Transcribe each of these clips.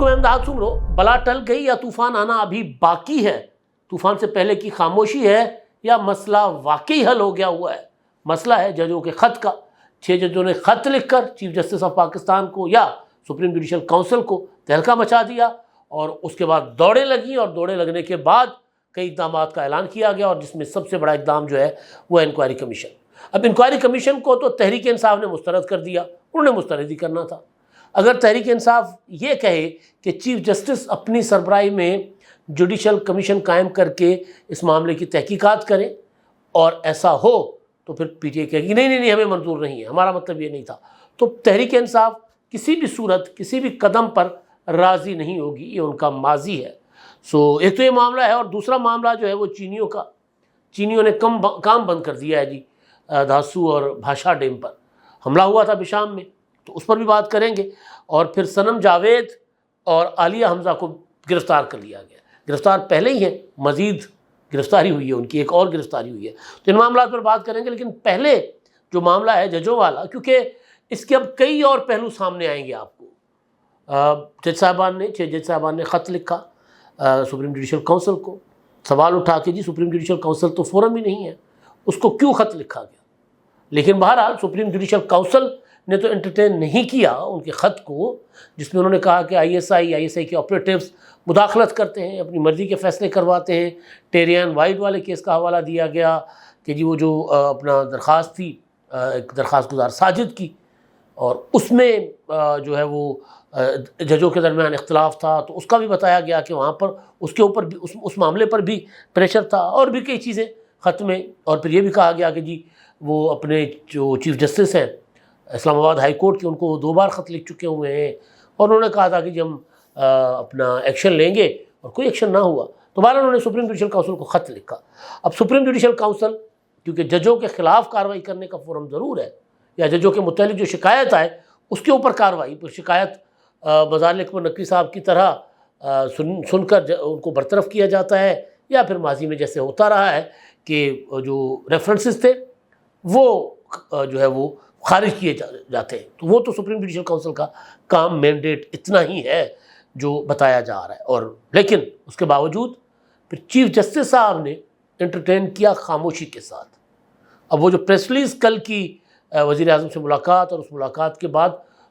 کو میں امداد سن لو، بلا ٹل گئی یا طوفان آنا ابھی باقی ہے؟ طوفان سے پہلے کی خاموشی ہے یا مسئلہ واقعی حل ہو گیا ہوا ہے؟ مسئلہ ہے ججوں کے خط کا۔ 6 ججوں نے خط لکھ کر چیف جسٹس آف پاکستان کو یا سپریم جوڈیشل کونسل کو تہلکہ مچا دیا، اور اس کے بعد دوڑیں لگیں، اور دوڑیں لگنے کے بعد کئی اقدامات کا اعلان کیا گیا، اور جس میں سب سے بڑا اقدام جو ہے وہ انکوائری کمیشن۔ اب انکوائری کمیشن کو تو تحریک انصاف نے مسترد کر دیا، انہوں نے مسترد ہی کرنا تھا۔ اگر تحریک انصاف یہ کہے کہ چیف جسٹس اپنی سربراہی میں جوڈیشل کمیشن قائم کر کے اس معاملے کی تحقیقات کریں، اور ایسا ہو تو پھر پی ٹی آئی کہے گی نہیں نہیں نہیں ہمیں منظور نہیں ہے، ہمارا مطلب یہ نہیں تھا۔ تو تحریک انصاف کسی بھی صورت کسی بھی قدم پر راضی نہیں ہوگی، یہ ان کا ماضی ہے۔ ایک تو یہ معاملہ ہے، اور دوسرا معاملہ جو ہے وہ چینیوں کا۔ چینیوں نے کام بند کر دیا ہے جی، دھاسو اور بھاشا ڈیم پر حملہ ہوا تھا بشام میں، تو اس پر بھی بات کریں گے۔ اور پھر صنم جاوید اور عالیہ حمزہ کو گرفتار کر لیا گیا، گرفتار پہلے ہی ہیں، مزید گرفتاری ہوئی ہے ان کی، ایک اور گرفتاری ہوئی ہے، تو ان معاملات پر بات کریں گے۔ لیکن پہلے جو معاملہ ہے ججوں والا، کیونکہ اس کے اب کئی اور پہلو سامنے آئیں گے آپ کو۔ جج صاحبان نے 6 جج صاحبان نے خط لکھا سپریم جوڈیشل کونسل کو، سوال اٹھا کہ جی سپریم جوڈیشل کونسل تو فورم ہی نہیں ہے، اس کو کیوں خط لکھا گیا؟ لیکن بہرحال سپریم جوڈیشل کونسل نے تو انٹرٹین نہیں کیا ان کے خط کو، جس میں انہوں نے کہا کہ آئی ایس آئی کے آپریٹیوز مداخلت کرتے ہیں، اپنی مرضی کے فیصلے کرواتے ہیں۔ ٹیریان وائٹ والے کیس کا حوالہ دیا گیا کہ جی وہ جو اپنا درخواست تھی ایک درخواست گزار ساجد کی، اور اس میں جو ہے وہ ججوں کے درمیان اختلاف تھا، تو اس کا بھی بتایا گیا کہ وہاں پر اس کے اوپر بھی اس معاملے پر بھی پریشر تھا، اور بھی کئی چیزیں خط میں۔ اور پھر یہ بھی کہا گیا کہ جی وہ اپنے جو چیف جسٹس ہیں اسلام آباد ہائی کورٹ کے، ان کو 2 بار خط لکھ چکے ہوئے ہیں، اور انہوں نے کہا تھا کہ جی ہم اپنا ایکشن لیں گے، اور کوئی ایکشن نہ ہوا۔ تو بہرحال انہوں نے سپریم جوڈیشل کونسل کو خط لکھا۔ اب سپریم جوڈیشل کونسل کیونکہ ججوں کے خلاف کارروائی کرنے کا فورم ضرور ہے، یا ججوں کے متعلق جو شکایت آئے اس کے اوپر کارروائی، پر شکایت مظاہر اکمل نقوی صاحب کی طرح سن کر ان کو برطرف کیا جاتا ہے، یا پھر ماضی میں جیسے ہوتا رہا ہے کہ جو ریفرنسز تھے وہ جو ہے وہ خارج کیے جاتے ہیں۔ تو وہ تو سپریم جوڈیشل کونسل کا کام مینڈیٹ اتنا ہی ہے جو بتایا جا رہا ہے۔ اور لیکن اس کے باوجود پھر چیف جسٹس صاحب نے انٹرٹین کیا خاموشی کے ساتھ۔ اب وہ جو پریس ریلیز کل کی وزیر اعظم سے ملاقات، اور اس ملاقات کے بعد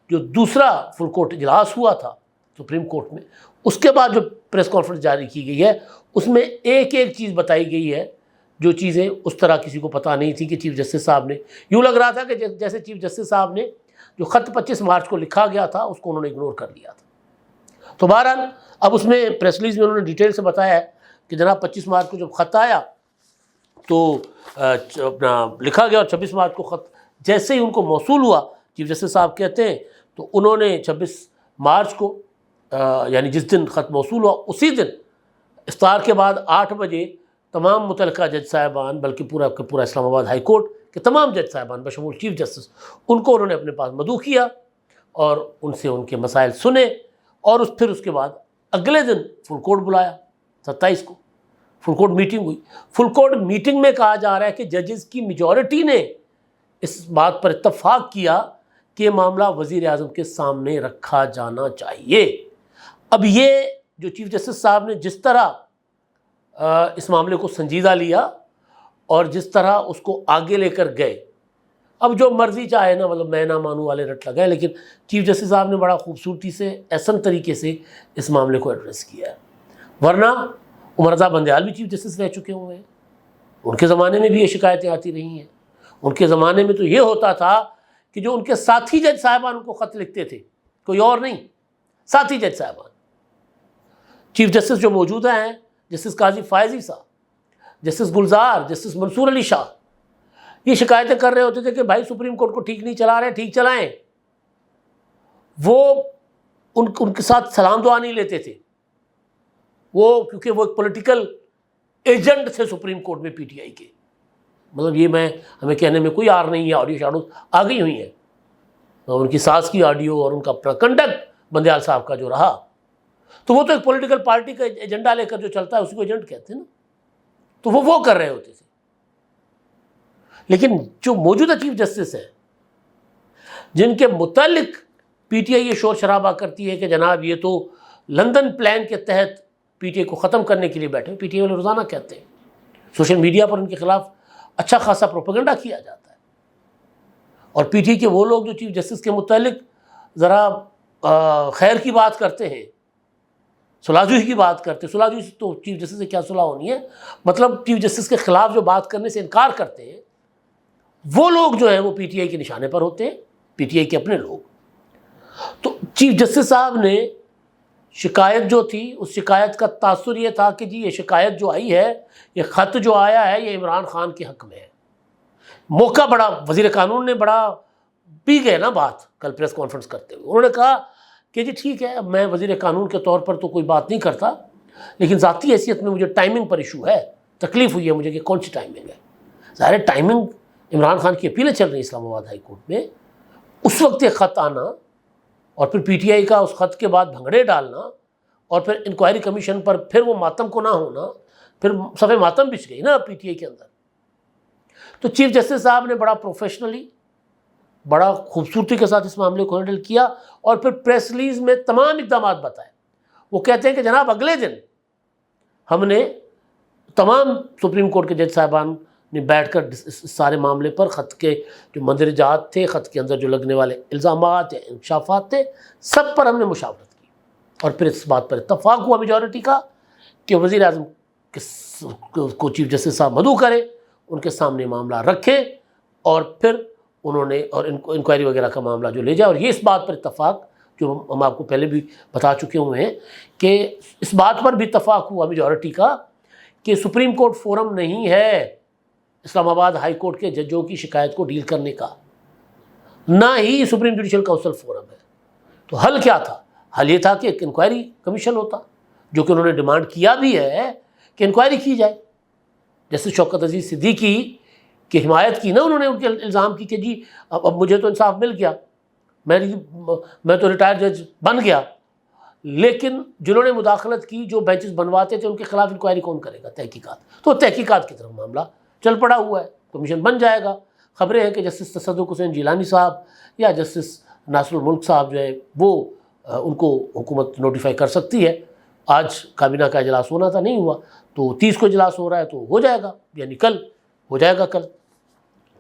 جو دوسرا فل کورٹ اجلاس ہوا تھا سپریم کورٹ میں، اس کے بعد جو پریس کانفرنس جاری کی گئی ہے، اس میں ایک ایک چیز بتائی گئی ہے، جو چیزیں اس طرح کسی کو پتہ نہیں تھی کہ چیف جسٹس صاحب نے، یوں لگ رہا تھا کہ جیسے چیف جسٹس صاحب نے جو خط 25 مارچ کو لکھا گیا تھا اس کو انہوں نے اگنور کر لیا تھا۔ تو بہرحال اب اس میں پریس ریلیز میں انہوں نے ڈیٹیل سے بتایا ہے کہ جناب 25 مارچ کو جب خط آیا تو اپنا لکھا گیا، اور 26 مارچ کو خط جیسے ہی ان کو موصول ہوا، چیف جسٹس صاحب کہتے ہیں، تو انہوں نے 26 مارچ کو یعنی جس دن خط موصول ہوا اسی دن افطار کے بعد 8 بجے تمام متعلقہ جج صاحبان، بلکہ پورا اسلام آباد ہائی کورٹ کے تمام جج صاحبان بشمول چیف جسٹس، ان کو انہوں نے اپنے پاس مدعو کیا، اور ان سے ان کے مسائل سنے، اور پھر اس کے بعد اگلے دن فل کورٹ بلایا، 27 کو فل کورٹ میٹنگ ہوئی۔ فل کورٹ میٹنگ میں کہا جا رہا ہے کہ ججز کی میجورٹی نے اس بات پر اتفاق کیا کہ یہ معاملہ وزیر اعظم کے سامنے رکھا جانا چاہیے۔ اب یہ جو چیف جسٹس صاحب نے جس طرح اس معاملے کو سنجیدہ لیا، اور جس طرح اس کو آگے لے کر گئے، اب جو مرضی چاہے نا، مطلب میں نہ مانوں والے رٹ لگائے، لیکن چیف جسٹس صاحب نے بڑا خوبصورتی سے احسن طریقے سے اس معاملے کو ایڈریس کیا ہے۔ ورنہ عمر رضا بندیال بھی چیف جسٹس رہ چکے ہوئے ہیں، ان کے زمانے میں بھی یہ شکایتیں آتی رہی ہیں۔ ان کے زمانے میں تو یہ ہوتا تھا کہ جو ان کے ساتھی جج صاحبان ان کو خط لکھتے تھے، کوئی اور نہیں، ساتھی جج صاحبان۔ چیف جسٹس جو موجودہ ہیں، جسٹس قاضی فائزی صاحب، جسٹس گلزار، جسٹس منصور علی شاہ، یہ شکایتیں کر رہے ہوتے تھے کہ بھائی سپریم کورٹ کو ٹھیک نہیں چلا رہے، ٹھیک چلائیں۔ وہ ان کے ساتھ سلام دعا نہیں لیتے تھے، وہ کیونکہ وہ ایک پولیٹیکل ایجنٹ تھے سپریم کورٹ میں پی ٹی آئی کے، مطلب یہ ہمیں کہنے میں کوئی آر نہیں ہے، آڈیو شاڈو آ گئی ہوئی ہیں، ان کی ساس کی آڈیو اور ان کا اپنا کنڈکٹ بندیال صاحب کا جو رہا، تو وہ تو ایک پولیٹیکل پارٹی کا ایجنڈا لے کر جو چلتا ہے اسی کو ایجنٹ کہتے ہیں نا، تو وہ کر رہے ہوتے تھے۔ لیکن جو موجودہ چیف جسٹس ہیں، جن کے متعلق پی ٹی آئی یہ شور شرابہ کرتی ہے کہ جناب یہ تو لندن پلان کے تحت پی ٹی آئی کو ختم کرنے کے لیے بیٹھے. پی ٹی آئی والے روزانہ کہتے ہیں, سوشل میڈیا پر ان کے خلاف اچھا خاصا پروپیگنڈا کیا جاتا ہے. اور پی ٹی آئی کے وہ لوگ جو چیف جسٹس کے متعلق ذرا خیر کی بات کرتے ہیں, صلاح جوئی کی بات کرتے ہیں, صلاح جوئی سے تو چیف جسٹس سے کیا صلاح ہونی ہے, مطلب چیف جسٹس کے خلاف جو بات کرنے سے انکار کرتے ہیں, وہ لوگ جو ہیں وہ پی ٹی آئی کے نشانے پر ہوتے ہیں, پی ٹی آئی کے اپنے لوگ. تو چیف جسٹس صاحب نے شکایت جو تھی, اس شکایت کا تاثر یہ تھا کہ جی یہ شکایت جو آئی ہے, یہ خط جو آیا ہے, یہ عمران خان کے حق میں ہے. موقع بڑا, وزیر قانون نے بڑا پی گئے نا بات کل پریس کانفرنس کرتے ہوئے. انہوں نے کہا کہ جی ٹھیک ہے, میں وزیر قانون کے طور پر تو کوئی بات نہیں کرتا, لیکن ذاتی حیثیت میں مجھے ٹائمنگ پر ایشو ہے, تکلیف ہوئی ہے مجھے کہ کون سی ٹائمنگ ہے. ظاہر ٹائمنگ, عمران خان کی اپیلیں چل رہی ہیں اسلام آباد ہائی کورٹ میں, اس وقت ایک خط آنا اور پھر پی ٹی آئی کا اس خط کے بعد بھنگڑے ڈالنا اور پھر انکوائری کمیشن پر پھر وہ ماتم کو نہ ہونا, پھر صفحے ماتم بچھ گئی نا پی ٹی آئی کے اندر. تو چیف جسٹس صاحب نے بڑا پروفیشنلی, بڑا خوبصورتی کے ساتھ اس معاملے کو ہینڈل کیا اور پھر پریس ریلیز میں تمام اقدامات بتائے. وہ کہتے ہیں کہ جناب اگلے دن ہم نے تمام سپریم کورٹ کے جج صاحبان نے بیٹھ کر اس سارے معاملے پر, خط کے جو مندرجات تھے, خط کے اندر جو لگنے والے الزامات یا انکشافات تھے, سب پر ہم نے مشاورت کی. اور پھر اس بات پر اتفاق ہوا میجورٹی کا کہ وزیر اعظم کو چیف جسٹس صاحب مدعو کرے, ان کے سامنے معاملہ رکھے اور پھر انہوں نے اور انکوائری وغیرہ کا معاملہ جو لے جائے. اور یہ اس بات پر اتفاق, جو ہم آپ کو پہلے بھی بتا چکے ہوئے ہیں, کہ اس بات پر بھی اتفاق ہوا میجورٹی کا کہ سپریم کورٹ فورم نہیں ہے اسلام آباد ہائی کورٹ کے ججوں کی شکایت کو ڈیل کرنے کا, نہ ہی سپریم جوڈیشل کونسل فورم ہے. تو حل کیا تھا؟ حل یہ تھا کہ ایک انکوائری کمیشن ہوتا, جو کہ انہوں نے ڈیمانڈ کیا بھی ہے کہ انکوائری کی جائے. جیسے شوکت عزیز صدیقی کی حمایت کی نا انہوں نے, ان کے الزام کی کہ جی اب مجھے تو انصاف مل گیا, میں تو ریٹائر جج بن گیا, لیکن جنہوں نے مداخلت کی, جو بینچز بنواتے تھے, ان کے خلاف انکوائری کون کرے گا؟ تحقیقات. تو تحقیقات کی طرف معاملہ چل پڑا ہوا ہے, کمیشن بن جائے گا. خبریں ہیں کہ جسٹس تصدق حسین جیلانی صاحب یا جسٹس ناصر الملک صاحب جو ہے وہ ان کو حکومت نوٹیفائی کر سکتی ہے. آج کابینہ کا اجلاس ہونا تھا, نہیں ہوا, تو 30 کو اجلاس ہو رہا ہے, تو ہو جائے گا, یعنی کل ہو جائے گا کل.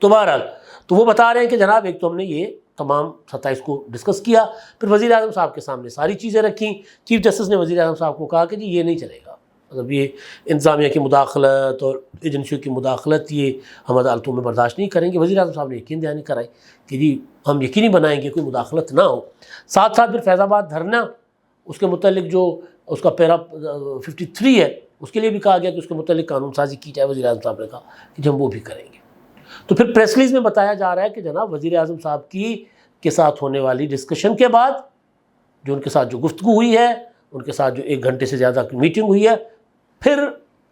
تو بہرحال تو وہ بتا رہے ہیں کہ جناب ایک تو ہم نے یہ تمام 27 کو ڈسکس کیا, پھر وزیر اعظم صاحب کے سامنے ساری چیزیں رکھیں. چیف جسٹس نے وزیر اعظم صاحب کو کہا کہ جی یہ نہیں چلے گا, مطلب یہ انتظامیہ کی مداخلت اور ایجنسیوں کی مداخلت یہ ہم عدالتوں میں برداشت نہیں کریں گے. وزیر اعظم صاحب نے یقین دہانی کرائی کہ جی ہم یقینی بنائیں گے کوئی مداخلت نہ ہو. ساتھ ساتھ پھر فیض آباد دھرنا, اس کے متعلق جو اس کا پیرا 53 ہے, اس کے لیے بھی کہا گیا کہ اس کے متعلق قانون سازی کی جائے. وزیر اعظم صاحب نے کہا کہ ہم وہ بھی کریں گے. تو پھر پریس ریلیز میں بتایا جا رہا ہے کہ جناب وزیر اعظم صاحب کے ساتھ ہونے والی ڈسکشن کے بعد, جو ان کے ساتھ جو گفتگو ہوئی ہے, ان کے ساتھ جو 1 گھنٹے سے زیادہ کی میٹنگ ہوئی ہے, پھر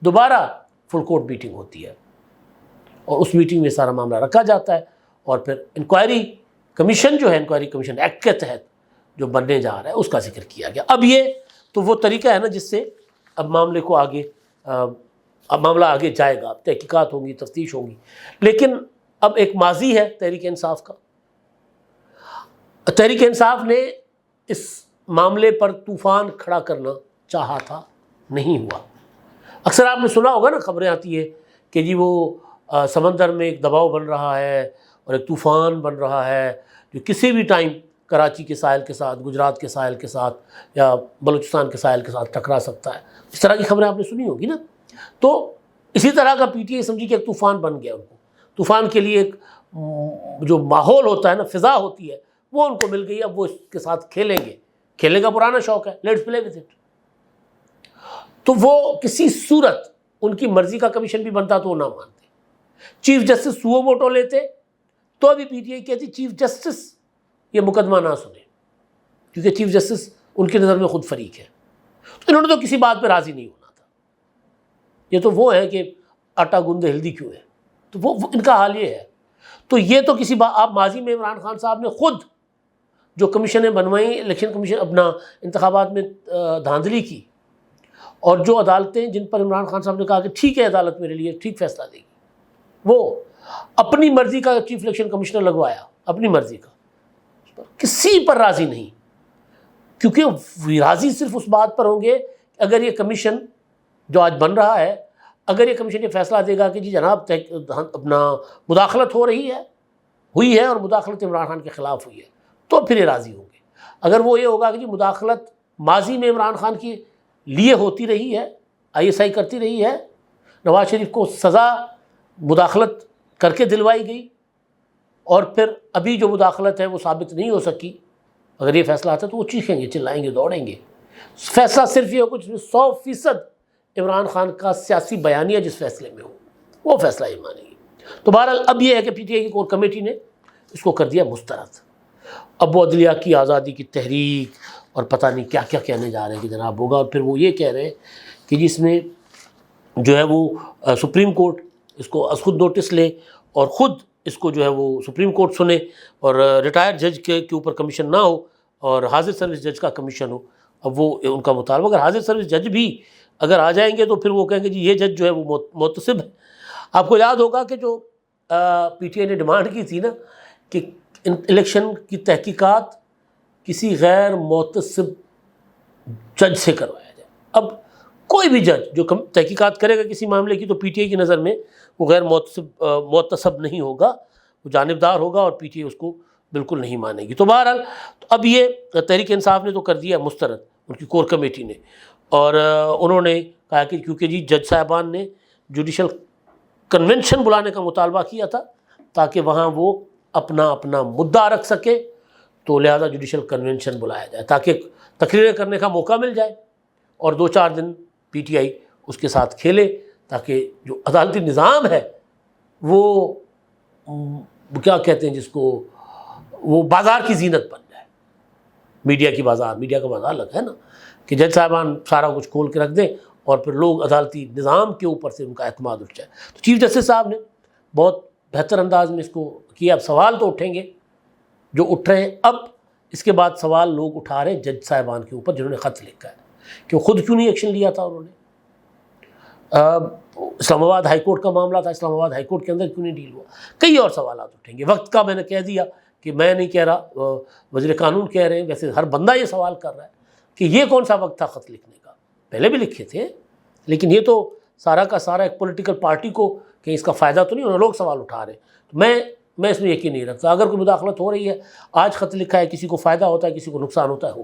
دوبارہ فل کورٹ میٹنگ ہوتی ہے اور اس میٹنگ میں سارا معاملہ رکھا جاتا ہے. اور پھر انکوائری کمیشن جو ہے, انکوائری کمیشن ایکٹ کے تحت جو بننے جا رہا ہے, اس کا ذکر کیا گیا. اب یہ تو وہ طریقہ ہے نا جس سے اب معاملے کو آگے معاملہ آگے جائے گا, تحقیقات ہوں گی, تفتیش ہوں گی. لیکن اب ایک ماضی ہے تحریک انصاف کا. تحریک انصاف نے اس معاملے پر طوفان کھڑا کرنا چاہا تھا, نہیں ہوا. اکثر آپ نے سنا ہوگا نا, خبریں آتی ہے کہ جی وہ سمندر میں ایک دباؤ بن رہا ہے اور ایک طوفان بن رہا ہے جو کسی بھی ٹائم کراچی کے ساحل کے ساتھ, گجرات کے ساحل کے ساتھ یا بلوچستان کے ساحل کے ساتھ ٹکرا سکتا ہے. اس طرح کی خبریں آپ نے سنی ہوگی نا. تو اسی طرح کا پی ٹی آئی سمجھی کہ ایک طوفان بن گیا. ان کو طوفان کے لیے ایک جو ماحول ہوتا ہے نا, فضا ہوتی ہے, وہ ان کو مل گئی. اب وہ اس کے ساتھ کھیلیں گے, کھیلنے کا پرانا شوق ہے, لیٹس پلے وتھ اٹ. تو وہ کسی صورت ان کی مرضی کا کمیشن بھی بنتا تو وہ نہ مانتے. چیف جسٹس سوو موٹو لیتے تو ابھی پی ٹی آئی کہتی چیف جسٹس یہ مقدمہ نہ سنے, کیونکہ چیف جسٹس ان کی نظر میں خود فریق ہے. تو انہوں نے تو کسی بات پہ راضی نہیں ہونا تھا. یہ تو وہ ہے کہ آٹا گوندے ہلدی کیوں ہے, تو وہ ان کا حال یہ ہے. تو یہ تو کسی بات, آپ ماضی میں عمران خان صاحب نے خود جو کمیشنیں بنوائیں, الیکشن کمیشن اپنا انتخابات میں دھاندلی کی, اور جو عدالتیں جن پر عمران خان صاحب نے کہا کہ ٹھیک ہے عدالت میرے لیے ٹھیک فیصلہ دے گی, وہ اپنی مرضی کا چیف الیکشن کمشنر لگوایا, اپنی مرضی کا, کسی پر راضی نہیں. کیونکہ راضی صرف اس بات پر ہوں گے کہ اگر یہ کمیشن جو آج بن رہا ہے، اگر یہ کمیشن یہ فیصلہ دے گا کہ جی جناب اپنا مداخلت ہوئی ہے اور مداخلت عمران خان کے خلاف ہوئی ہے، تو پھر یہ راضی ہوں گے۔ اگر وہ یہ ہوگا کہ جی مداخلت ماضی میں عمران خان کے لیے ہوتی رہی ہے، آئی ایس آئی کرتی رہی ہے، نواز شریف کو سزا مداخلت کر کے دلوائی گئی، اور پھر ابھی جو مداخلت ہے وہ ثابت نہیں ہو سکی، اگر یہ فیصلہ آتا ہے تو وہ چیخیں گے، چلائیں گے، دوڑیں گے۔ فیصلہ صرف یہ ہو کہ 100% عمران خان کا سیاسی بیانیہ جس فیصلے میں ہو، وہ فیصلہ یہ مانے گی۔ تو بہرحال اب یہ ہے کہ پی ٹی آئی کی کور کمیٹی نے اس کو کر دیا مسترد۔ اب وہ عدلیہ کی آزادی کی تحریک اور پتہ نہیں کیا کیا کہنے جا رہے ہیں کہ جناب ہوگا، اور پھر وہ یہ کہہ رہے ہیں کہ جس میں جو ہے وہ سپریم کورٹ اس کو از خود نوٹس لے اور خود اس کو جو ہے وہ سپریم کورٹ سنے، اور ریٹائرڈ جج کے اوپر کمیشن نہ ہو اور حاضر سروس جج کا کمیشن ہو۔ اب وہ ان کا مطالبہ، اگر حاضر سروس جج بھی اگر آ جائیں گے تو پھر وہ کہیں گے جی یہ جج جو ہے وہ محتسب ہے۔ آپ کو یاد ہوگا کہ جو پی ٹی آئی نے ڈیمانڈ کی تھی نا کہ الیکشن کی تحقیقات کسی غیر محتسب جج سے کروایا جائے۔ اب کوئی بھی جج جو تحقیقات کرے گا کسی معاملے کی تو پی ٹی آئی کی نظر میں وہ غیر محتسب نہیں ہوگا، وہ جانبدار ہوگا، اور پی ٹی آئی اس کو بالکل نہیں مانے گی۔ تو بہرحال اب یہ تحریک انصاف نے تو کر دیا مسترد، ان کی کور کمیٹی نے، اور انہوں نے کہا کہ کیونکہ جی جج صاحبان نے جوڈیشل کنونشن بلانے کا مطالبہ کیا تھا تاکہ وہاں وہ اپنا مدعا رکھ سکے، تو لہذا جوڈیشل کنونشن بلایا جائے تاکہ تقریریں کرنے کا موقع مل جائے، اور 2-4 دن پی ٹی آئی اس کے ساتھ کھیلے تاکہ جو عدالتی نظام ہے وہ کیا کہتے ہیں جس کو، وہ بازار کی زینت بن جائے، میڈیا کا بازار لگا ہے نا کہ جج صاحبان سارا کچھ کھول کے رکھ دیں اور پھر لوگ عدالتی نظام کے اوپر سے ان کا اعتماد اٹھ جائے۔ تو چیف جسٹس صاحب نے بہت بہتر انداز میں اس کو کیا۔ اب سوال تو اٹھیں گے جو اٹھ رہے ہیں، اب اس کے بعد سوال لوگ اٹھا رہے ہیں جج صاحبان کے اوپر جنہوں نے خط لکھا ہے کہ خود کیوں نہیں ایکشن لیا تھا انہوں نے۔ اسلام آباد ہائی کورٹ کا معاملہ تھا، اسلام آباد ہائی کورٹ کے اندر کیوں نہیں ڈیل ہوا، کئی اور سوالات اٹھیں گے۔ وقت کا میں نے کہہ دیا کہ میں نہیں کہہ رہا، وزیر قانون کہہ رہے ہیں، ویسے ہر بندہ یہ سوال کر رہا ہے کہ یہ کون سا وقت تھا خط لکھنے کا، پہلے بھی لکھے تھے، لیکن یہ تو سارا کا سارا ایک پولیٹیکل پارٹی کو کہ اس کا فائدہ تو نہیں ہونا، لوگ سوال اٹھا رہے ہیں۔ تو میں اس میں یقین نہیں رکھتا، اگر کوئی مداخلت ہو رہی ہے، آج خط لکھا ہے، کسی کو فائدہ ہوتا ہے کسی کو نقصان ہوتا ہے، ہو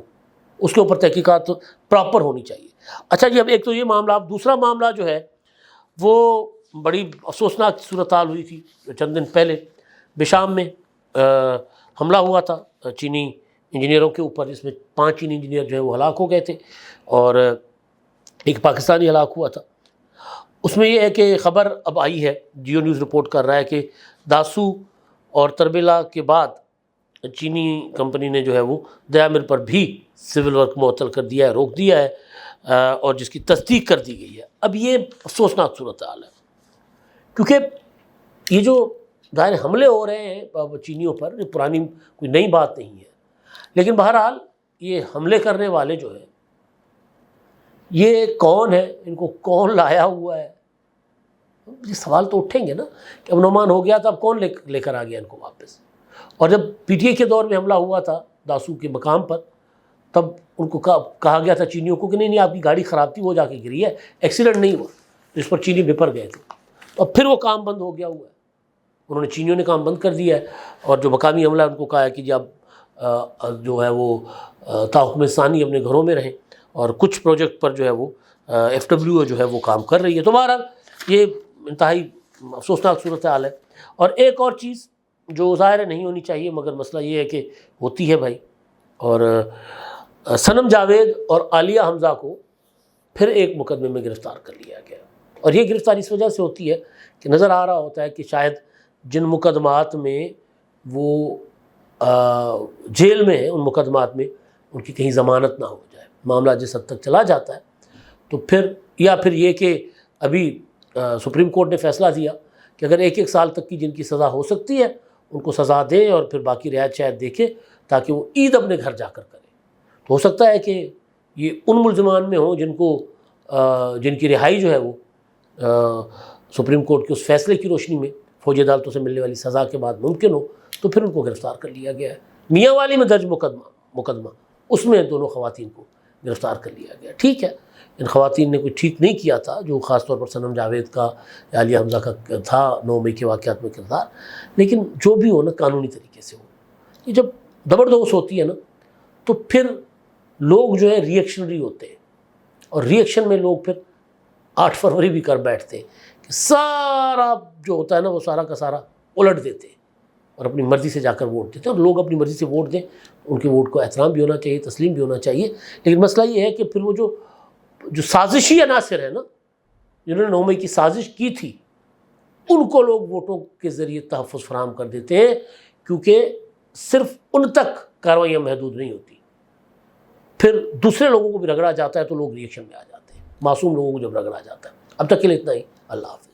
اس کے اوپر تحقیقات پراپر ہونی چاہیے۔ اچھا جی، اب ایک تو یہ معاملہ، اب دوسرا معاملہ جو ہے وہ بڑی افسوسناک صورتحال ہوئی تھی چند دن پہلے، بشام میں حملہ ہوا تھا چینی انجینئروں کے اوپر، جس میں 5 چینی انجینئر جو ہے وہ ہلاک ہو گئے تھے اور ایک پاکستانی ہلاک ہوا تھا۔ اس میں یہ ہے کہ خبر اب آئی ہے، جیو نیوز رپورٹ کر رہا ہے کہ داسو اور تربیلا کے بعد چینی کمپنی نے جو ہے وہ دیامر پر بھی سول ورک معطل کر دیا ہے، روک دیا ہے، اور جس کی تصدیق کر دی گئی ہے۔ اب یہ افسوسناک صورتحال ہے کیونکہ یہ جو ظاہر حملے ہو رہے ہیں چینیوں پر، یہ پرانی کوئی نئی بات نہیں ہے، لیکن بہرحال یہ حملے کرنے والے جو ہیں یہ کون ہے، ان کو کون لایا ہوا ہے، یہ سوال تو اٹھیں گے نا کہ امن و امان ہو گیا تھا، اب کون لے کر آ گیا ان کو واپس۔ اور جب پی ٹی آئی کے دور میں حملہ ہوا تھا داسو کے مقام پر، تب ان کو کہا گیا تھا چینیوں کو کہ نہیں آپ کی گاڑی خراب تھی، وہ جا کے گری ہے، ایکسیڈنٹ نہیں ہوا، جس پر چینی بپر گئے تھے۔ تو اب پھر وہ کام بند ہو گیا ہوا ہے، انہوں نے چینیوں نے کام بند کر دیا ہے، اور جو مقامی عملہ ان کو کہا ہے کہ جب جو ہے وہ تاحکم ثانی اپنے گھروں میں رہیں، اور کچھ پروجیکٹ پر جو ہے وہ ایف ڈبلیو اے جو ہے وہ کام کر رہی ہے۔ تو بہرحال یہ انتہائی افسوسناک صورتحال ہے۔ اور ایک اور چیز جو ظاہر نہیں ہونی چاہیے مگر مسئلہ یہ ہے کہ ہوتی ہے بھائی، اور صنم جاوید اور عالیہ حمزہ کو پھر ایک مقدمے میں گرفتار کر لیا گیا، اور یہ گرفتاری اس وجہ سے ہوتی ہے کہ نظر آ رہا ہوتا ہے کہ شاید جن مقدمات میں وہ جیل میں ہیں، ان مقدمات میں ان کی کہیں ضمانت نہ ہو جائے، معاملہ جس حد تک چلا جاتا ہے تو پھر یا پھر یہ کہ ابھی سپریم کورٹ نے فیصلہ دیا کہ اگر 1 سال تک کی جن کی سزا ہو سکتی ہے ان کو سزا دیں، اور پھر باقی رعایت شاید دیکھے تاکہ وہ عید اپنے گھر جا کر کریں۔ تو ہو سکتا ہے کہ یہ ان ملزمان میں ہوں جن کی رہائی جو ہے وہ سپریم کورٹ کے اس فیصلے کی روشنی میں فوجی عدالتوں سے ملنے والی سزا کے بعد ممکن ہو، تو پھر ان کو گرفتار کر لیا گیا ہے۔ میاں والی میں درج مقدمہ اس میں دونوں خواتین کو گرفتار کر لیا گیا. ٹھیک ہے، ان خواتین نے کچھ ٹھیک نہیں کیا تھا، جو خاص طور پر صنم جاوید کا یا عالیہ حمزہ کا تھا 9 مئی کے واقعات میں کردار، لیکن جو بھی ہو نا قانونی طریقے سے ہو. یہ جب زبردوست ہوتی ہے نا تو پھر لوگ جو ہے ریئیکشنری ہوتے ہیں، اور ریئیکشن میں لوگ پھر 8 فروری بھی کر بیٹھتے ہیں کہ سارا جو ہوتا ہے نا وہ سارا کا سارا الٹ دیتے ہیں اور اپنی مرضی سے جا کر ووٹ دیتے ہیں. اور لوگ اپنی مرضی سے ووٹ دیں، ان کے ووٹ کو احترام بھی ہونا چاہیے، تسلیم بھی ہونا چاہیے. لیکن مسئلہ یہ ہے کہ پھر وہ جو سازشی عناصر ہیں نا، جنہوں نے 9 مئی کی سازش کی تھی، ان کو لوگ ووٹوں کے ذریعے تحفظ فراہم کر دیتے ہیں، کیونکہ صرف ان تک کارروائیاں محدود نہیں ہوتی. پھر دوسرے لوگوں کو بھی رگڑا جاتا ہے تو لوگ ریئیکشن میں آ جاتے ہیں، معصوم لوگوں کو جب رگڑا جاتا ہے. اب تک کے لیے اتنا ہی. اللہ حافظ.